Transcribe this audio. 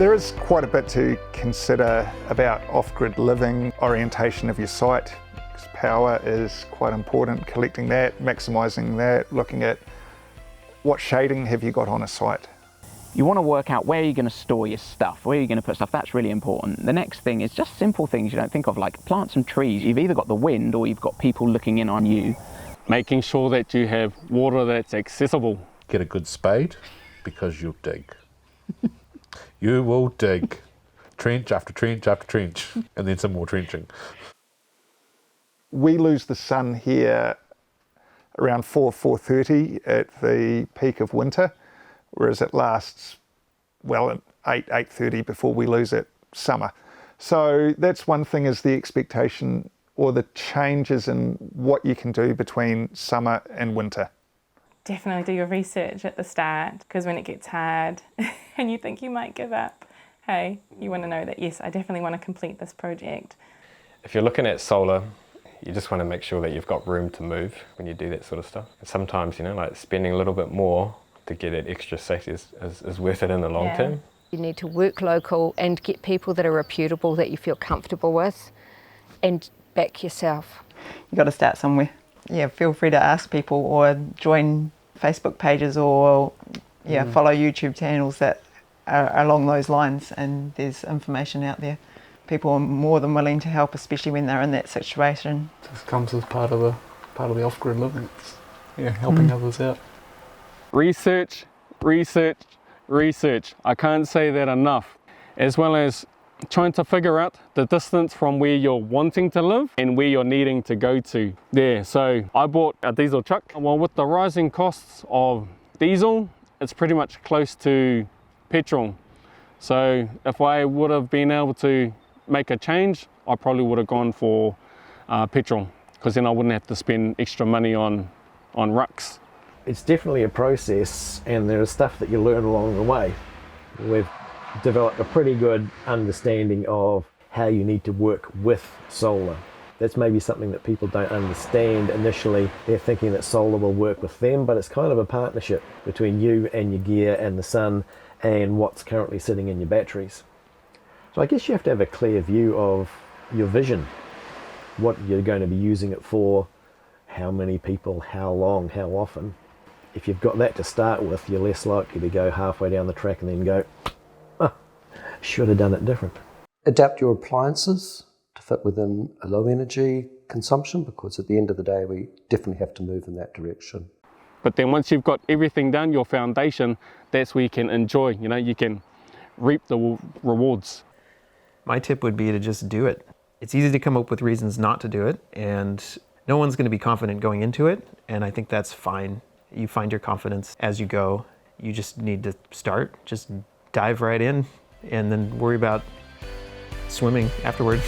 There is quite a bit to consider about off-grid living, orientation of your site. Because power is quite important, collecting that, maximising that, looking at what shading have you got on a site. You want to work out where you're going to store your stuff, where you're going to put stuff. That's really important. The next thing is just simple things you don't think of, like plants and trees. You've either got the wind or you've got people looking in on you. Making sure that you have water that's accessible. Get a good spade, because you'll dig. You will dig. Trench after trench after trench, and then some more trenching. We lose the sun here around 4:30 at the peak of winter, whereas it lasts, well, at 8:30 before we lose it summer. So that's one thing, is the expectation or the changes in what you can do between summer and winter. Definitely do your research at the start, because when it gets hard and you think you might give up, hey, you want to know that, yes, I definitely want to complete this project. If you're looking at solar, you just want to make sure that you've got room to move when you do that sort of stuff. And sometimes, like spending a little bit more to get it extra safety is worth it in the long term. You need to work local and get people that are reputable, that you feel comfortable with, and back yourself. You've got to start somewhere. Yeah, feel free to ask people or join Facebook pages or follow YouTube channels that are along those lines, and there's information out there. People are more than willing to help, especially when they're in that situation. This comes as part of the off-grid living. It's, helping others out. Research, research, research. I can't say that enough. As well as trying to figure out the distance from where you're wanting to live and where you're needing to go to there. So I bought a diesel truck. Well, with the rising costs of diesel, it's pretty much close to petrol. So if I would have been able to make a change, I probably would have gone for petrol, because then I wouldn't have to spend extra money on rucks. It's definitely a process, and there is stuff that you learn along the way. We've developed a pretty good understanding of how you need to work with solar. That's maybe something that people don't understand initially. They're thinking that solar will work with them, but it's kind of a partnership between you and your gear and the sun and what's currently sitting in your batteries. So I guess you have to have a clear view of your vision, what you're going to be using it for, how many people, how long, how often. If you've got that to start with, you're less likely to go halfway down the track and then go, should have done it different. Adapt your appliances to fit within a low energy consumption, because at the end of the day we definitely have to move in that direction. But then once you've got everything done, your foundation, that's where you can enjoy, you can reap the rewards. My tip would be to just do it. It's easy to come up with reasons not to do it, and no one's going to be confident going into it, and I think that's fine. You find your confidence as you go. You just need to start, just dive right in, and then worry about swimming afterward.